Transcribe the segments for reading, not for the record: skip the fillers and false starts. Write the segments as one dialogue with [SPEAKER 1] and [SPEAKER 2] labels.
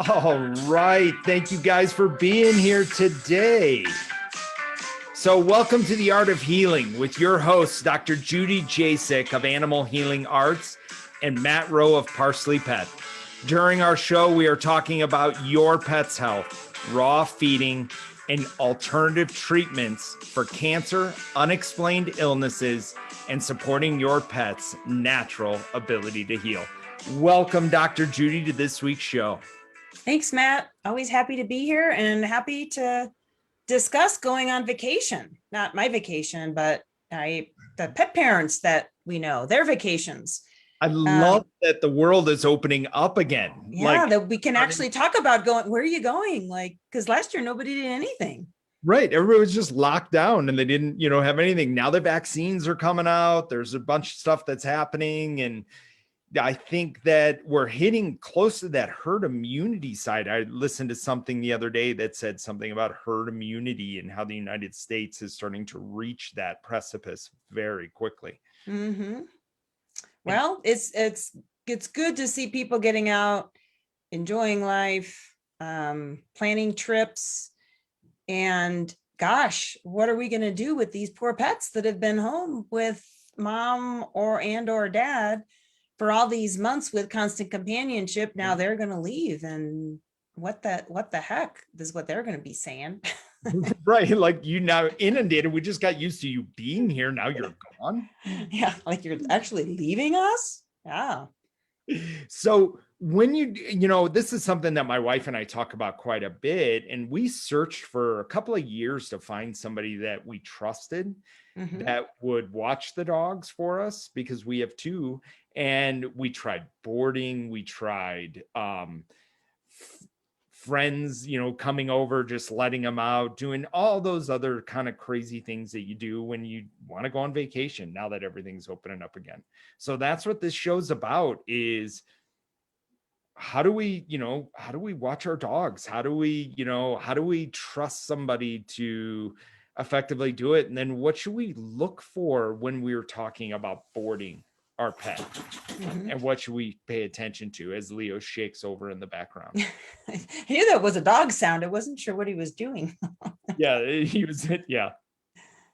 [SPEAKER 1] All right. Thank you guys for being here today. So welcome to the Art of Healing with your hosts, Dr. Judy Jasek of Animal Healing Arts and Matt Rowe of ParsleyPet. During our show, we are talking about your pet's health, raw feeding, and alternative treatments for cancer, unexplained illnesses, and supporting your pet's natural ability to heal. Welcome, Dr. Judy, to this week's show.
[SPEAKER 2] Thanks, Matt. Always happy to be here and happy to discuss going on vacation. Not my vacation, but the pet parents that we know, their vacations.
[SPEAKER 1] I love that the world is opening up again.
[SPEAKER 2] Yeah, that we can actually talk about going, where are you going? Like, because last year nobody did anything.
[SPEAKER 1] Right. Everybody was just locked down and they didn't, have anything. Now the vaccines are coming out. There's a bunch of stuff that's happening. And I think that we're hitting close to that herd immunity side. I listened to something the other day that said something about herd immunity and how the United States is starting to reach that precipice very quickly.
[SPEAKER 2] Mm-hmm. Well, it's good to see people getting out, enjoying life, planning trips, and gosh, what are we going to do with these poor pets that have been home with mom or dad for all these months with constant companionship? Now they're going to leave, and what the heck is what they're going to be saying.
[SPEAKER 1] Right. Like, you now inundated. We just got used to you being here. Now you're gone.
[SPEAKER 2] Yeah. Like, you're actually leaving us. Yeah.
[SPEAKER 1] So when this is something that my wife and I talk about quite a bit, and we searched for a couple of years to find somebody that we trusted that would watch the dogs for us, because we have two. And we tried boarding, we tried friends, coming over, just letting them out, doing all those other kind of crazy things that you do when you want to go on vacation, now that everything's opening up again. So that's what this show's about, is how do we watch our dogs? How do we trust somebody to effectively do it? And then what should we look for when we're talking about boarding our pet? And what should we pay attention to, as Leo shakes over in the background?
[SPEAKER 2] I knew that was a dog sound. I wasn't sure what he was doing.
[SPEAKER 1] Yeah, he was. Yeah.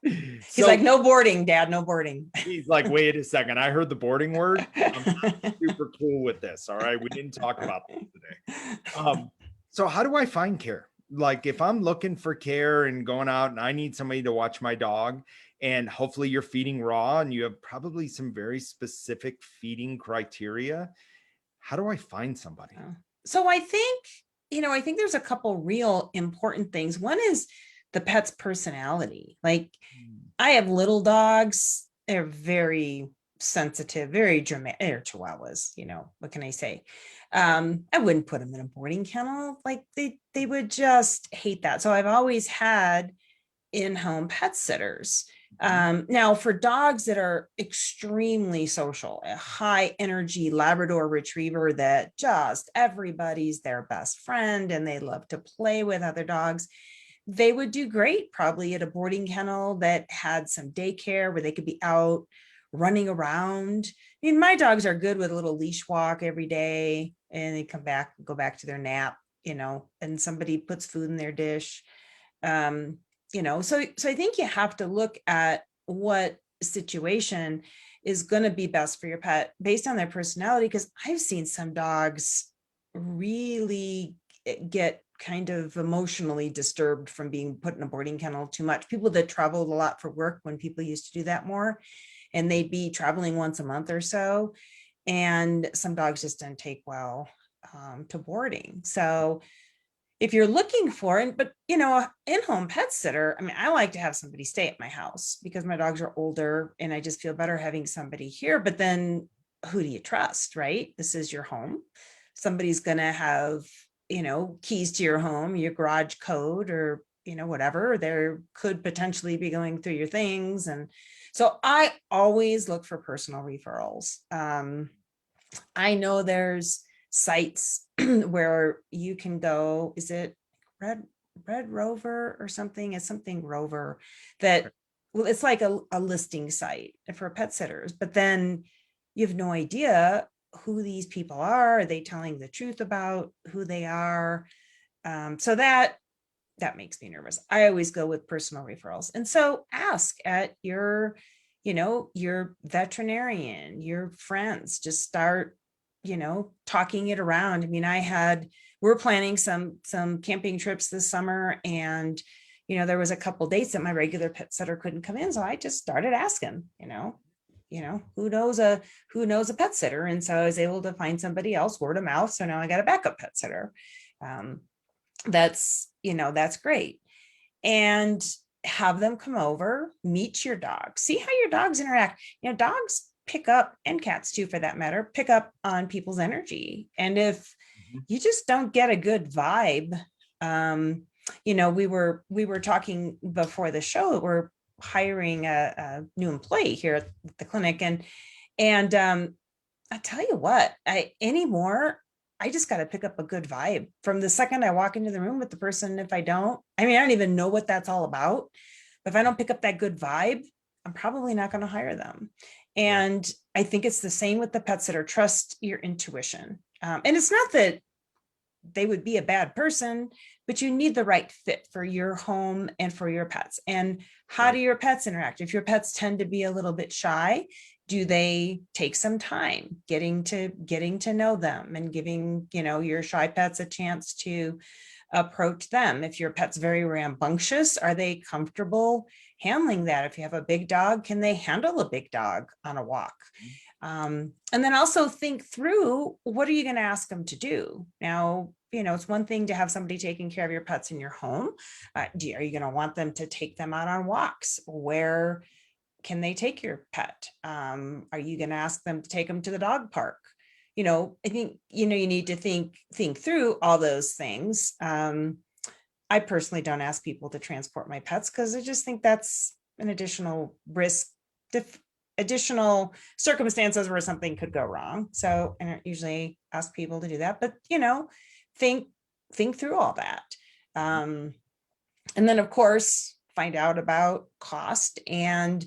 [SPEAKER 2] He's like, no boarding, Dad, no boarding.
[SPEAKER 1] He's like, wait a second. I heard the boarding word. I'm not super cool with this. All right. We didn't talk about this today. So how do I find care? Like, if I'm looking for care and going out and I need somebody to watch my dog, and hopefully you're feeding raw and you have probably some very specific feeding criteria, how do I find somebody?
[SPEAKER 2] So I think there's a couple real important things. One is the pet's personality. Like, I have little dogs. They're very sensitive, very dramatic. They're chihuahuas, what can I say? I wouldn't put them in a boarding kennel. Like, they would just hate that. So I've always had in-home pet sitters. Now, for dogs that are extremely social, a high energy Labrador retriever that just everybody's their best friend and they love to play with other dogs, they would do great probably at a boarding kennel that had some daycare where they could be out running around. I mean, my dogs are good with a little leash walk every day, and they go back to their nap, and somebody puts food in their dish. So I think you have to look at what situation is going to be best for your pet based on their personality, because I've seen some dogs really get kind of emotionally disturbed from being put in a boarding kennel too much. People that traveled a lot for work, when people used to do that more, and they'd be traveling once a month or so, and some dogs just didn't take well to boarding. So if you're looking for it, but in-home pet sitter, I mean, I like to have somebody stay at my house because my dogs are older and I just feel better having somebody here. But then who do you trust, right? This is your home. Somebody's going to have, keys to your home, your garage code, or, whatever. There could potentially be going through your things. And so I always look for personal referrals. I know there's sites where you can go. Is it Red Rover or something? It's something Rover that, well, it's like a listing site for pet sitters, but then you have no idea who these people are. Are they telling the truth about who they are? So that makes me nervous. I always go with personal referrals. And so ask at your, your veterinarian, your friends, just start, talking it around. I mean, we're planning some camping trips this summer, and, there was a couple dates that my regular pet sitter couldn't come in. So I just started asking, who knows a pet sitter. And so I was able to find somebody else, word of mouth. So now I got a backup pet sitter. That's great. And have them come over, meet your dog, see how your dogs interact. Dogs pick up, and cats too, for that matter, pick up on people's energy. And if you just don't get a good vibe, we were talking before the show, we're hiring a new employee here at the clinic. And I tell you what, I just got to pick up a good vibe from the second I walk into the room with the person. If I don't even know what that's all about. But if I don't pick up that good vibe, I'm probably not going to hire them. And I think it's the same with the pet sitter. Trust your intuition. And it's not that they would be a bad person, but you need the right fit for your home and for your pets. And how do your pets interact? If your pets tend to be a little bit shy, do they take some time getting to know them and giving, your shy pets a chance to approach them? If your pet's very rambunctious, are they comfortable handling that? If you have a big dog, can they handle a big dog on a walk? And then also think through, what are you going to ask them to do? Now, it's one thing to have somebody taking care of your pets in your home. Are you going to want them to take them out on walks? Where can they take your pet? Are you going to ask them to take them to the dog park? I think, you need to think through all those things. I personally don't ask people to transport my pets because I just think that's an additional risk, additional circumstances where something could go wrong. So I don't usually ask people to do that, but think through all that. And then of course, find out about cost. And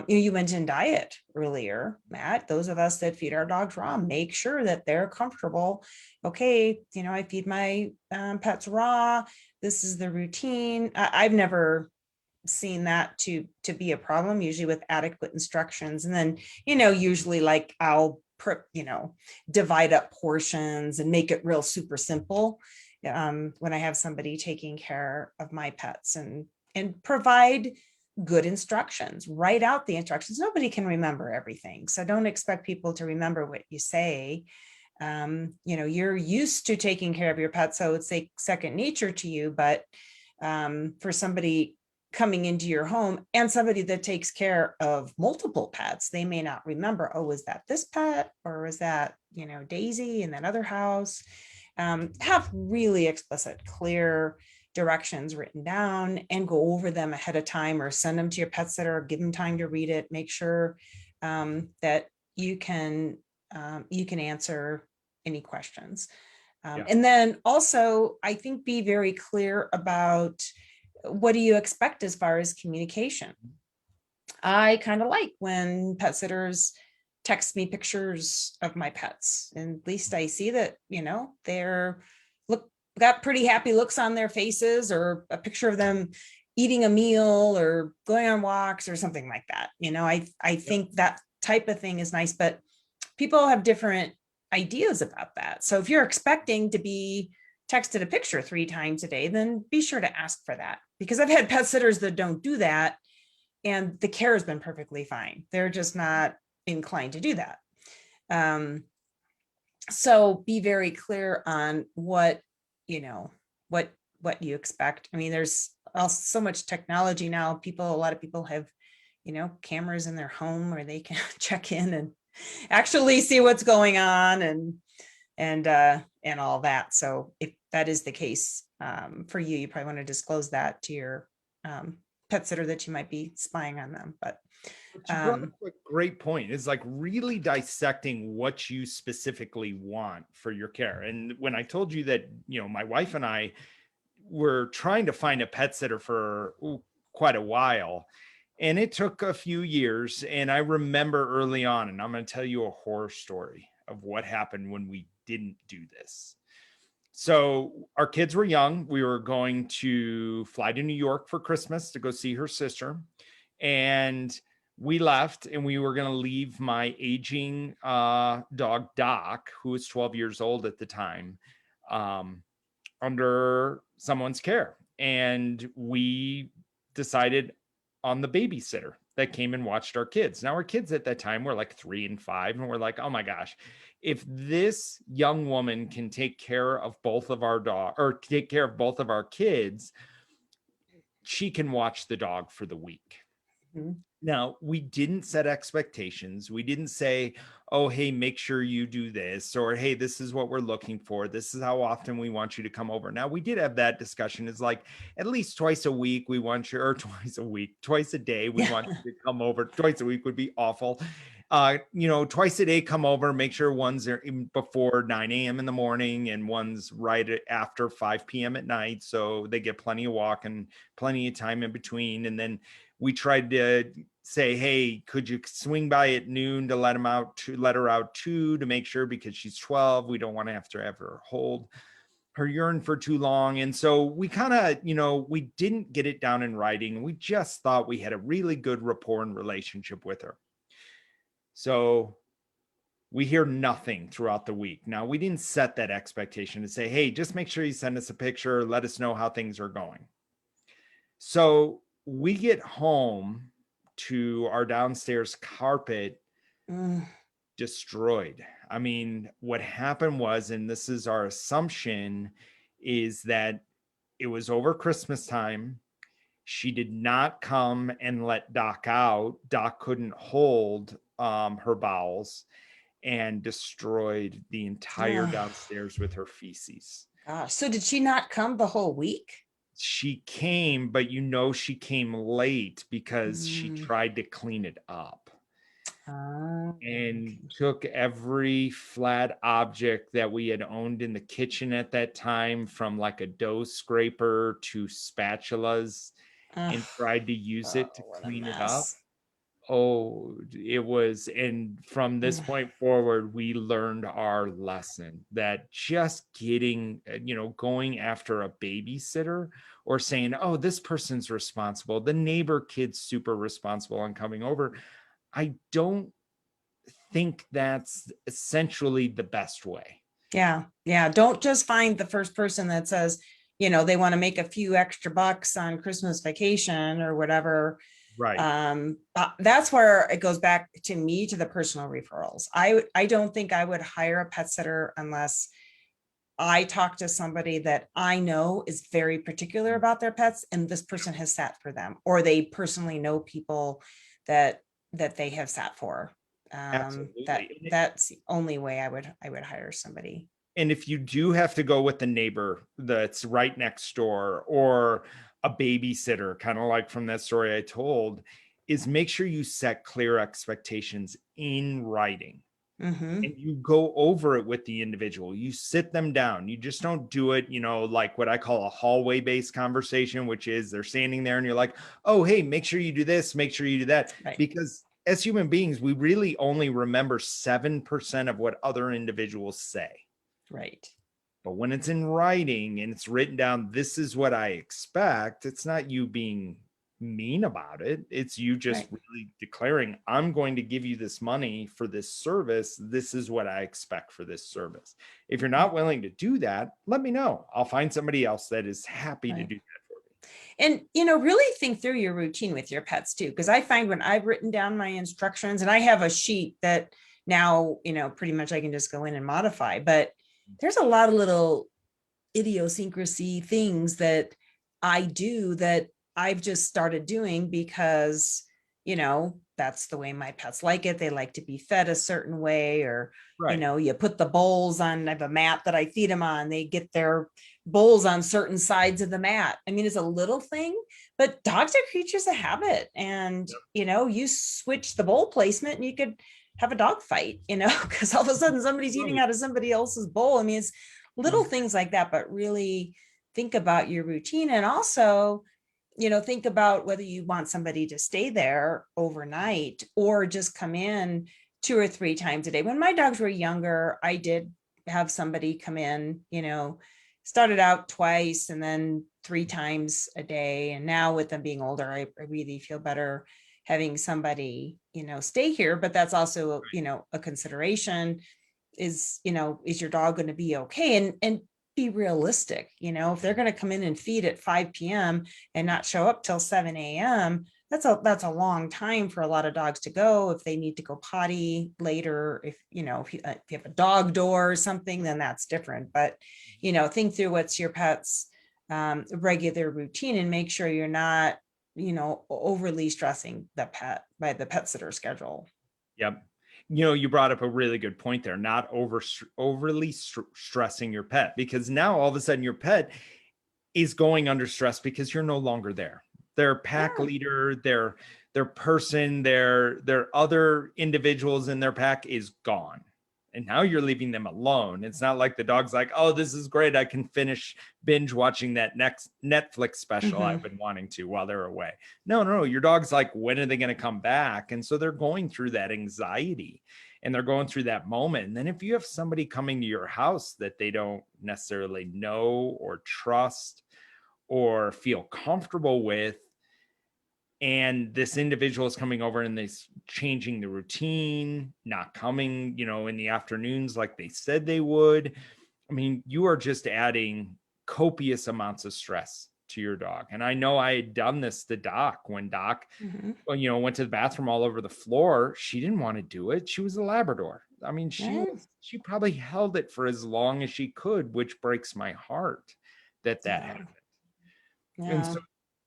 [SPEAKER 2] you mentioned diet earlier, Matt. Those of us that feed our dogs raw, make sure that they're comfortable. Okay, I feed my pets raw. This is the routine. I've never seen that to be a problem, usually with adequate instructions. And then, usually like I'll divide up portions and make it real super simple when I have somebody taking care of my pets, and provide good instructions. Write out the instructions. Nobody can remember everything, so don't expect people to remember what you say. You're used to taking care of your pet, so it's like second nature to you. But for somebody coming into your home, and somebody that takes care of multiple pets, they may not remember, oh, was that this pet, or was that, Daisy in that other house? Have really explicit, clear directions written down, and go over them ahead of time, or send them to your pet sitter, or give them time to read it. Make sure that you can answer any questions. And then also, I think, be very clear about, what do you expect as far as communication? I kind of like when pet sitters text me pictures of my pets, and at least I see that, they're got pretty happy looks on their faces, or a picture of them eating a meal or going on walks or something like that. I think that type of thing is nice, but people have different ideas about that. So if you're expecting to be texted a picture 3 times a day, then be sure to ask for that, because I've had pet sitters that don't do that, and the care has been perfectly fine. They're just not inclined to do that. So be very clear on what you expect. I mean, there's also so much technology now. A lot of people have, cameras in their home where they can check in and actually see what's going on, and all that. So if that is the case for you, you probably want to disclose that to your pet sitter, that you might be spying on them. But
[SPEAKER 1] you brought up a great point. It's like really dissecting what you specifically want for your care. And when I told you that, my wife and I were trying to find a pet sitter for quite a while, and it took a few years. And I remember early on, and I'm going to tell you a horror story of what happened when we didn't do this. So our kids were young. We were going to fly to New York for Christmas to go see her sister. And we left, and we were going to leave my aging dog, Doc, who was 12 years old at the time, under someone's care. And we decided on the babysitter that came and watched our kids. Now, our kids at that time were like 3 and 5, and we're like, oh my gosh, if this young woman can take care of both of our dog or take care of both of our kids, she can watch the dog for the week. Mm-hmm. Now, we didn't set expectations. We didn't say, oh, hey, make sure you do this, or hey, this is what we're looking for. This is how often we want you to come over. Now, we did have that discussion. It's like at least twice a week, we want you, or twice a day, we want you to come over. Twice a week would be awful. Twice a day, come over, make sure one's there before 9 a.m. in the morning and one's right after 5 p.m. at night. So they get plenty of walk and plenty of time in between. And then we tried to say, hey, could you swing by at noon to let her out too, to make sure, because she's 12. We don't want to have her hold her urine for too long. And so we kind of, we didn't get it down in writing. We just thought we had a really good rapport and relationship with her. So we hear nothing throughout the week. Now, we didn't set that expectation to say, hey, just make sure you send us a picture, let us know how things are going. So we get home to our downstairs carpet destroyed. I mean, what happened was, and this is our assumption, is that it was over Christmas time. She did not come and let Doc out. Doc couldn't hold her bowels, and destroyed the entire downstairs with her feces.
[SPEAKER 2] Gosh, so did she not come the whole week?
[SPEAKER 1] She came, but she came late because she tried to clean it up. And took every flat object that we had owned in the kitchen at that time, from like a dough scraper to spatulas, and tried to use it to clean it up. Oh, it was, and from this point forward, we learned our lesson that just getting, going after a babysitter or saying, oh, this person's responsible, the neighbor kid's super responsible on coming over, I don't think that's essentially the best way.
[SPEAKER 2] Yeah. Don't just find the first person that says, they want to make a few extra bucks on Christmas vacation or whatever.
[SPEAKER 1] Right.
[SPEAKER 2] That's where it goes back to me, to the personal referrals. I don't think I would hire a pet sitter unless I talk to somebody that I know is very particular about their pets, and this person has sat for them, or they personally know people that they have sat for. That's the only way I would hire somebody.
[SPEAKER 1] And if you do have to go with the neighbor that's right next door, or a babysitter, kind of like from that story I told, is make sure you set clear expectations in writing. And you go over it with the individual. You sit them down. You just don't do it, like what I call a hallway based conversation, which is they're standing there and you're like, oh, hey, make sure you do this, make sure you do that. Right. Because as human beings, we really only remember 7% of what other individuals say.
[SPEAKER 2] Right.
[SPEAKER 1] But when it's in writing and it's written down, this is what I expect, it's not you being mean about it. It's you just really declaring, I'm going to give you this money for this service. This is what I expect for this service. If you're not willing to do that, let me know. I'll find somebody else that is happy to do that for me.
[SPEAKER 2] And, really think through your routine with your pets too. Because I find when I've written down my instructions, and I have a sheet that now, pretty much I can just go in and modify, but there's a lot of little idiosyncrasy things that I do that I've just started doing because, that's the way my pets like it. They like to be fed a certain way, or, you put the bowls on. I have a mat that I feed them on. They get their bowls on certain sides of the mat. I mean, it's a little thing, but dogs are creatures of habit. And, you switch the bowl placement and you could have a dog fight, because all of a sudden somebody's eating out of somebody else's bowl. I mean, it's little things like that, but really think about your routine. And also, think about whether you want somebody to stay there overnight or just come in 2 or 3 times a day. When my dogs were younger, I did have somebody come in, started out twice and then 3 times a day. And now with them being older, I really feel better having somebody, stay here. But that's also, a consideration is your dog going to be okay? And be realistic. If they're going to come in and feed at 5 p.m. and not show up till 7 a.m., that's a long time for a lot of dogs to go. If they need to go potty later, if you have a dog door or something, then that's different. But think through what's your pet's regular routine and make sure you're not overly stressing the pet by the pet sitter schedule.
[SPEAKER 1] Yep. You brought up a really good point there, not overly stressing your pet, because now all of a sudden your pet is going under stress because you're no longer there. Their pack leader, their person, their other individuals in their pack is gone. And now you're leaving them alone. It's not like the dog's like, oh, this is great. I can binge watching that next Netflix special I've been wanting to while they're away. No. Your dog's like, when are they going to come back? And so they're going through that anxiety and they're going through that moment. And then if you have somebody coming to your house that they don't necessarily know or trust or feel comfortable with, and this individual is coming over and they're changing the routine, not coming, in the afternoons like they said they would. I mean, you are just adding copious amounts of stress to your dog. And I know I had done this to Doc when Doc, went to the bathroom all over the floor. She didn't want to do it. She was a Labrador. I mean, she probably held it for as long as she could, which breaks my heart that happened. Yeah. And so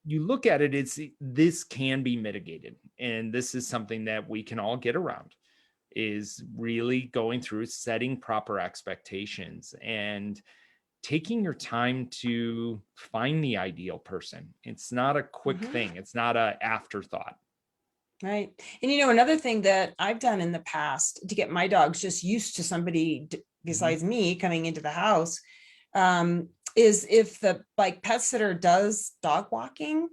[SPEAKER 1] you look at it, this can be mitigated. And this is something that we can all get around, is really going through setting proper expectations and taking your time to find the ideal person. It's not a quick thing. It's not an afterthought.
[SPEAKER 2] Right. And another thing that I've done in the past to get my dogs just used to somebody besides me coming into the house, is if the pet sitter does dog walking,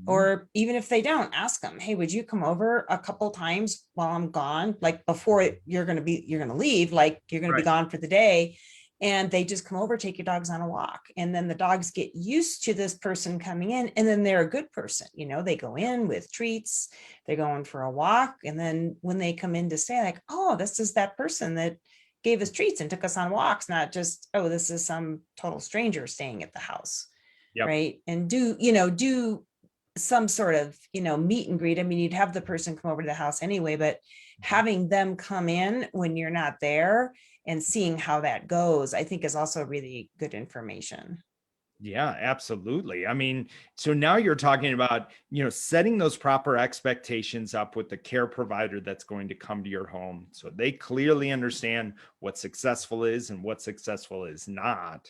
[SPEAKER 2] or even if they don't, ask them, hey, would you come over a couple times while I'm gone? Like before you're going to leave, like you're going to be gone for the day. And they just come over, take your dogs on a walk. And then the dogs get used to this person coming in, and then they're a good person. They go in with treats, they're going for a walk. And then when they come in to stay, like, oh, this is that person that gave us treats and took us on walks, not just, oh, this is some total stranger staying at the house. Yep. Right. And do some sort of, meet and greet. I mean, you'd have the person come over to the house anyway, but having them come in when you're not there and seeing how that goes, I think is also really good information.
[SPEAKER 1] Yeah, absolutely. I mean, so now you're talking about, setting those proper expectations up with the care provider that's going to come to your home, so they clearly understand what successful is and what successful is not.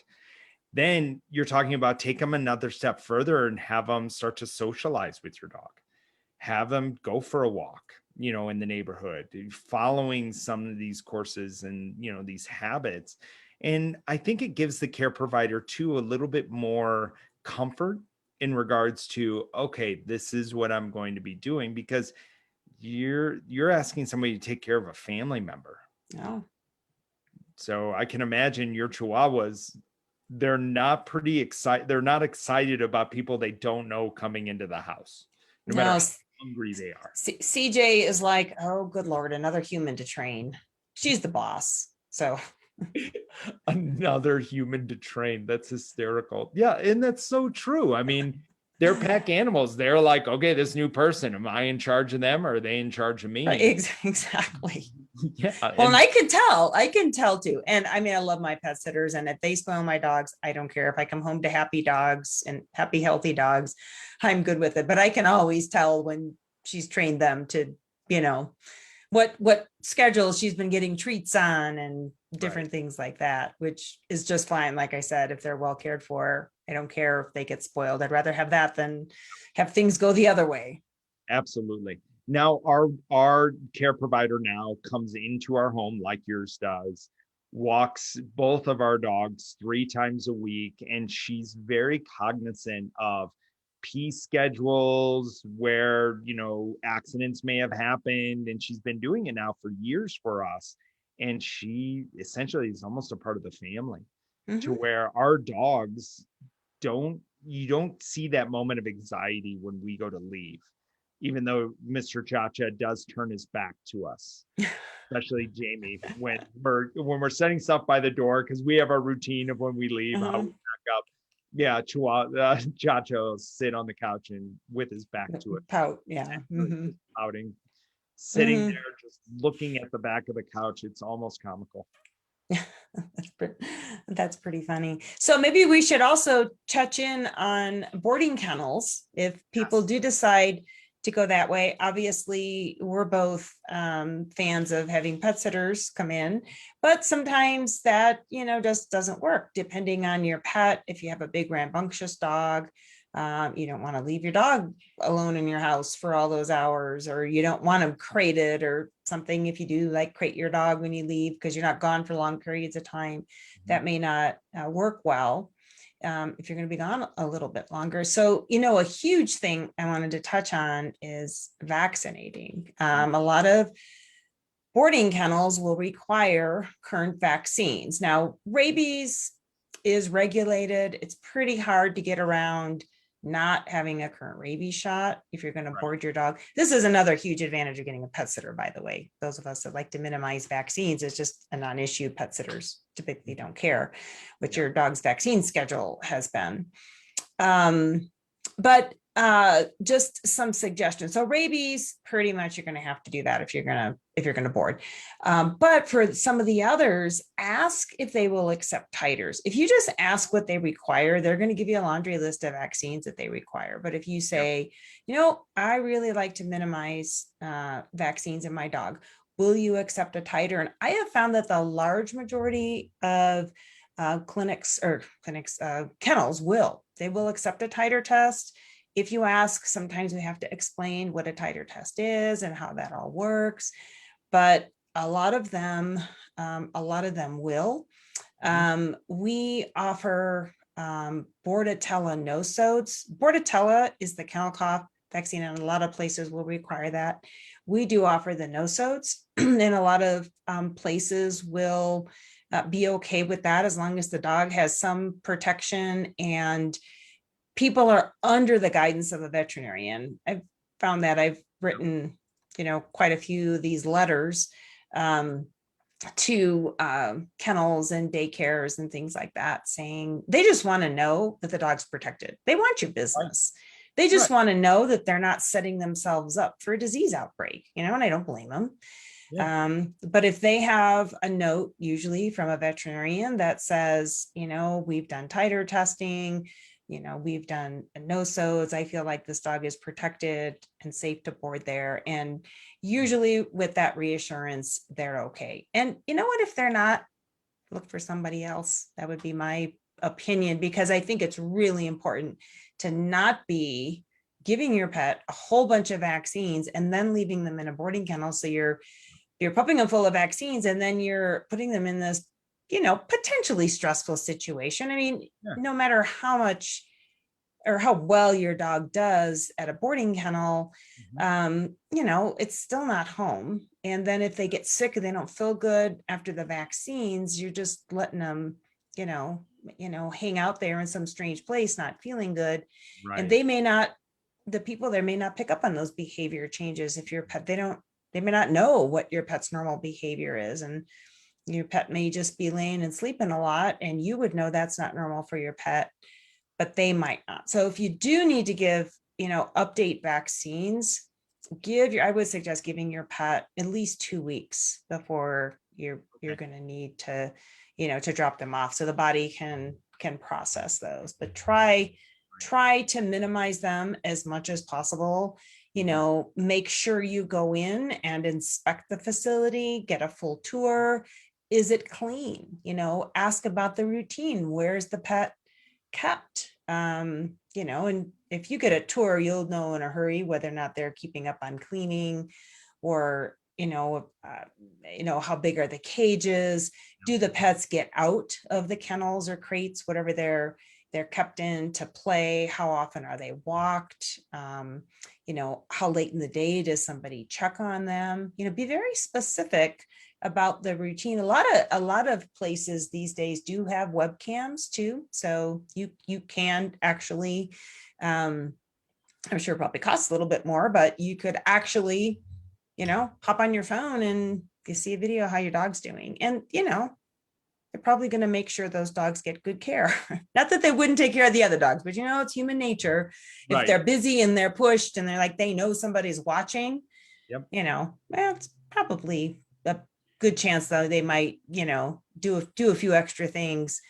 [SPEAKER 1] Then you're talking about take them another step further and have them start to socialize with your dog. Have them go for a walk, in the neighborhood, following some of these courses and, these habits. And I think it gives the care provider too a little bit more comfort in regards to, okay, this is what I'm going to be doing, because you're asking somebody to take care of a family member.
[SPEAKER 2] Oh.
[SPEAKER 1] So I can imagine your Chihuahuas, they're not excited about people they don't know coming into the house, no matter how hungry they are.
[SPEAKER 2] CJ is like, oh, good Lord, another human to train. She's the boss. So
[SPEAKER 1] another human to train. That's hysterical. Yeah. And that's so true. I mean, they're pack animals. They're like, okay, this new person, am I in charge of them or are they in charge of me?
[SPEAKER 2] Exactly.
[SPEAKER 1] Yeah.
[SPEAKER 2] Well, and I can tell too. And I mean, I love my pet sitters, and if they spoil my dogs, I don't care. If I come home to happy dogs and happy, healthy dogs, I'm good with it. But I can always tell when she's trained them to, what schedule she's been getting treats on and different things like that, which is just fine. Like I said, if they're well cared for, I don't care if they get spoiled. I'd rather have that than have things go the other way.
[SPEAKER 1] Absolutely. Now, our care provider now comes into our home like yours does, walks both of our dogs 3 times a week, and she's very cognizant of pee schedules where, accidents may have happened. And she's been doing it now for years for us. And she essentially is almost a part of the family to where our dogs you don't see that moment of anxiety when we go to leave, even though Mr. Chacha does turn his back to us, especially Jamie, when we're setting stuff by the door, because we have our routine of when we leave, how we back up. Yeah, Chacha will sit on the couch and with his back to it.
[SPEAKER 2] Pout, yeah.
[SPEAKER 1] Just pouting, sitting there, just looking at the back of the couch. It's almost comical.
[SPEAKER 2] That's pretty funny. So maybe we should also touch in on boarding kennels if people do decide to go that way. Obviously, we're both fans of having pet sitters come in, but sometimes that, just doesn't work depending on your pet. If you have a big rambunctious dog, you don't want to leave your dog alone in your house for all those hours, or you don't want them crated or something. If you do like crate your dog when you leave because you're not gone for long periods of time, that may not work well if you're going to be gone a little bit longer. So, a huge thing I wanted to touch on is vaccinating. A lot of boarding kennels will require current vaccines. Now, rabies is regulated. It's pretty hard to get around not having a current rabies shot if you're going to board your dog. This is another huge advantage of getting a pet sitter, by the way. Those of us that like to minimize vaccines, it's just a non-issue. Pet sitters typically don't care what your dog's vaccine schedule has been. But just some suggestions. So rabies, pretty much you're going to have to do that if you're going to board. But for some of the others, ask if they will accept titers. If you just ask what they require, they're going to give you a laundry list of vaccines that they require. But if you say, I really like to minimize vaccines in my dog, will you accept a titer? And I have found that the large majority of kennels will accept a titer test. If you ask, sometimes we have to explain what a titer test is and how that all works, but a lot of them will. We offer Bordetella no-sodes. Bordetella is the kennel cough vaccine, and a lot of places will require that. We do offer the no-sodes, and a lot of places will be okay with that as long as the dog has some protection and people are under the guidance of a veterinarian. I've found that I've written, quite a few of these letters to kennels and daycares and things like that, saying they just want to know that the dog's protected. They want your business. They just want to know that they're not setting themselves up for a disease outbreak, and I don't blame them. Yeah. But if they have a note, usually from a veterinarian that says, we've done titer testing, we've done no-sodes, I feel like this dog is protected and safe to board there. And usually with that reassurance, they're okay. And you know what, if they're not, look for somebody else. That would be my opinion, because I think it's really important to not be giving your pet a whole bunch of vaccines and then leaving them in a boarding kennel. So you're pumping them full of vaccines and then you're putting them in this potentially stressful situation. I mean, no matter how much or how well your dog does at a boarding kennel, it's still not home. And then if they get sick and they don't feel good after the vaccines, you're just letting them, hang out there in some strange place, not feeling good. Right. And the people there may not pick up on those behavior changes. If your pet, they may not know what your pet's normal behavior is. And your pet may just be laying and sleeping a lot, and you would know that's not normal for your pet, but they might not. So if you do need to give, update vaccines, I would suggest giving your pet at least 2 weeks before you're going to need to, to drop them off so the body can process those. But try to minimize them as much as possible. Make sure you go in and inspect the facility, get a full tour. Is it clean? Ask about the routine. Where's the pet kept? And if you get a tour, you'll know in a hurry whether or not they're keeping up on cleaning, or, how big are the cages? Do the pets get out of the kennels or crates, whatever they're, they're kept in to play, how often are they walked, how late in the day does somebody check on them, be very specific about the routine. A lot of places these days do have webcams too, so you can actually, I'm sure it probably costs a little bit more, but you could actually, hop on your phone and you see a video of how your dog's doing. And, they're probably going to make sure those dogs get good care. Not that they wouldn't take care of the other dogs, but it's human nature. If
[SPEAKER 1] Right.
[SPEAKER 2] they're busy and they're pushed and they're like, they know somebody's watching,
[SPEAKER 1] Yep.
[SPEAKER 2] It's probably a good chance though they might, do a few extra things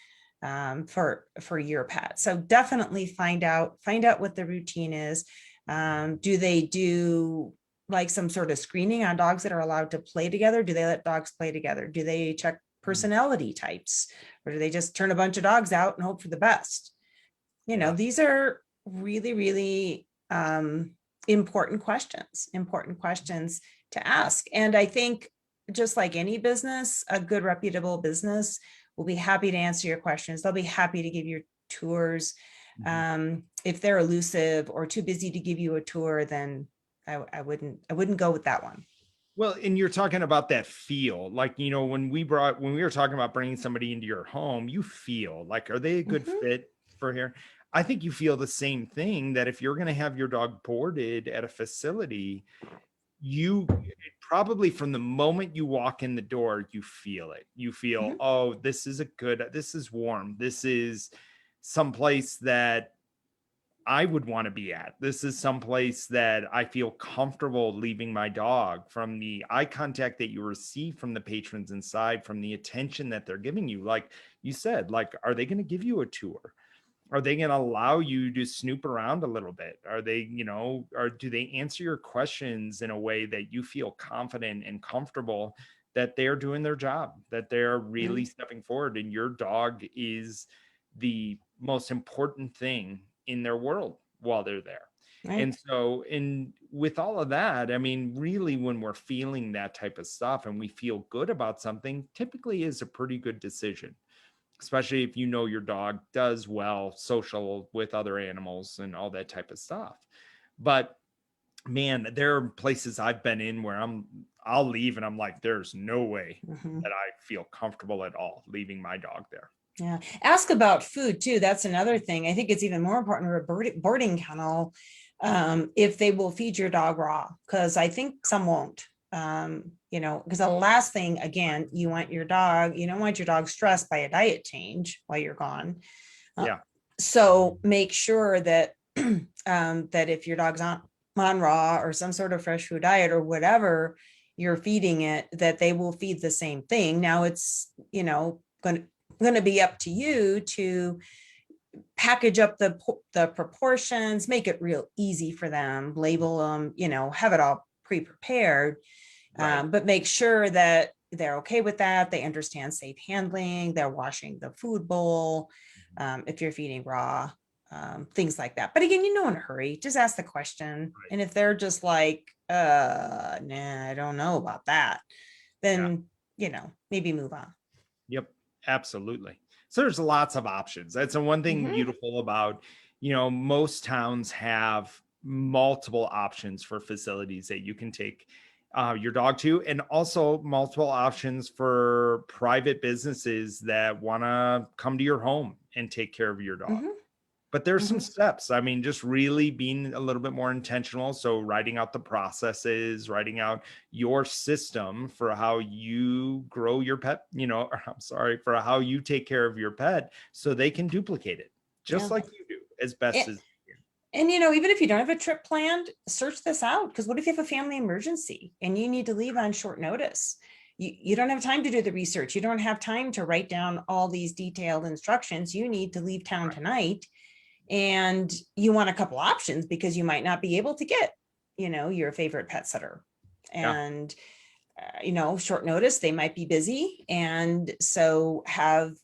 [SPEAKER 2] for your pet. So definitely find out what the routine is. Do they do like some sort of screening on dogs that are allowed to play together? Do they let dogs play together? Do they check personality types, or do they just turn a bunch of dogs out and hope for the best? These are really, really important questions to ask. And I think just like any business, a good reputable business will be happy to answer your questions. They'll be happy to give you tours. If they're elusive or too busy to give you a tour, then I wouldn't go with that one.
[SPEAKER 1] Well, and you're talking about that feel, like, when we were talking about bringing somebody into your home, you feel like, are they a good fit for here? I think you feel the same thing, that if you're going to have your dog boarded at a facility, you probably, from the moment you walk in the door, you feel it. You feel, oh, this is warm. This is someplace that I would want to be at. This is someplace that I feel comfortable leaving my dog, from the eye contact that you receive from the patrons inside, from the attention that they're giving you. Like you said, like, are they going to give you a tour? Are they going to allow you to snoop around a little bit? Are they, or do they answer your questions in a way that you feel confident and comfortable that they're doing their job, that they're really stepping forward, and your dog is the most important thing in their world while they're there? Right. And so, with all of that, I mean, really, when we're feeling that type of stuff and we feel good about something, typically is a pretty good decision, especially if your dog does well social with other animals and all that type of stuff. But man, there are places I've been in where I'll leave and I'm like, there's no way that I feel comfortable at all leaving my dog there.
[SPEAKER 2] Yeah. Ask about food too. That's another thing. I think it's even more important for a boarding kennel, if they will feed your dog raw, because I think some won't. Because the last thing, again, you don't want your dog stressed by a diet change while you're gone. So make sure that that if your dog's on raw or some sort of fresh food diet or whatever you're feeding it, that they will feed the same thing. Now it's going to be up to you to package up the proportions, make it real easy for them, label them, have it all pre-prepared. Right. But make sure that they're okay with that. They understand safe handling. They're washing the food bowl. If you're feeding raw, things like that. But again, in a hurry, just ask the question. Right. And if they're just like, nah, I don't know about that, then, maybe move on.
[SPEAKER 1] Yep, absolutely. So there's lots of options. That's the one thing beautiful about, most towns have multiple options for facilities that you can take your dog to, and also multiple options for private businesses that want to come to your home and take care of your dog. But there's some steps. I mean, just really being a little bit more intentional. So writing out the processes, writing out your system for how you grow your pet, for how you take care of your pet, so they can duplicate it just like you do, as best as you can.
[SPEAKER 2] And, even if you don't have a trip planned, search this out. Because what if you have a family emergency and you need to leave on short notice? You don't have time to do the research. You don't have time to write down all these detailed instructions. You need to leave town tonight. And you want a couple options because you might not be able to get, your favorite pet sitter. And, short notice, they might be busy. And so have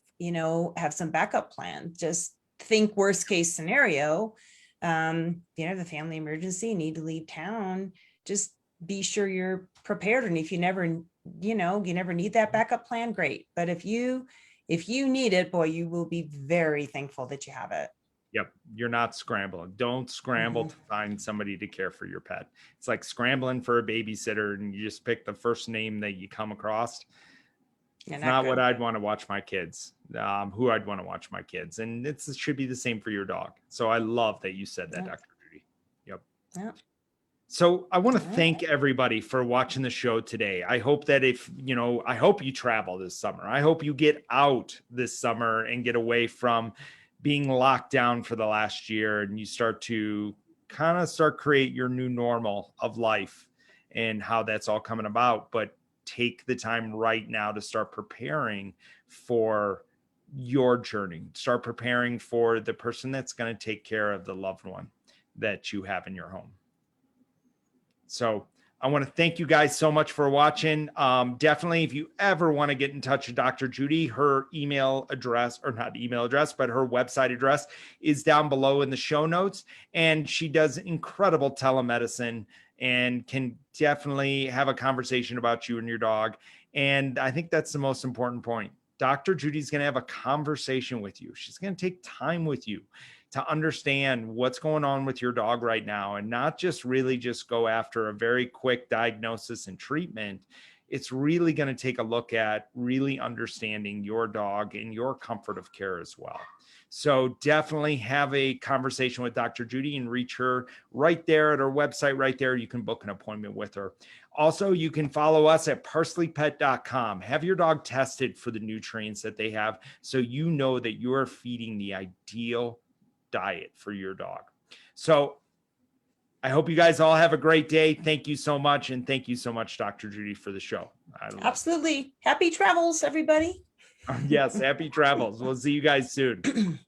[SPEAKER 2] some backup plan. Just think worst case scenario, the family emergency, need to leave town. Just be sure you're prepared. And if you never need that backup plan, great. But if you if you need it, boy, you will be very thankful that you have it.
[SPEAKER 1] Yep. You're not scrambling. Don't scramble to find somebody to care for your pet. It's like scrambling for a babysitter and you just pick the first name that you come across. It's not what I'd want to watch my kids, who I'd want to watch my kids. And it should be the same for your dog. So I love that you said that, Dr. Judy. Yep.
[SPEAKER 2] Yep.
[SPEAKER 1] So I want to thank everybody for watching the show today. I hope that I hope you travel this summer. I hope you get out this summer and get away from being locked down for the last year, and you start to create your new normal of life and how that's all coming about. But take the time right now to start preparing for your journey. Start preparing for the person that's going to take care of the loved one that you have in your home. So I want to thank you guys so much for watching. Definitely, if you ever want to get in touch with Dr. Judy, her email address, or not email address, but her website address is down below in the show notes. And she does incredible telemedicine and can definitely have a conversation about you and your dog. And I think that's the most important point. Dr. Judy's going to have a conversation with you. She's going to take time with you to understand what's going on with your dog right now, and not just really just go after a very quick diagnosis and treatment. It's really going to take a look at really understanding your dog and your comfort of care as well. So definitely have a conversation with Dr. Judy and reach her right there at her website. Right there, you can book an appointment with her. Also, you can follow us at ParsleyPet.com. Have your dog tested for the nutrients that they have, so you know that you're feeding the ideal diet for your dog. So I hope you guys all have a great day. Thank you so much. And thank you so much, Dr. Judy, for the show.
[SPEAKER 2] Absolutely. Happy travels, everybody.
[SPEAKER 1] Yes, happy travels. We'll see you guys soon.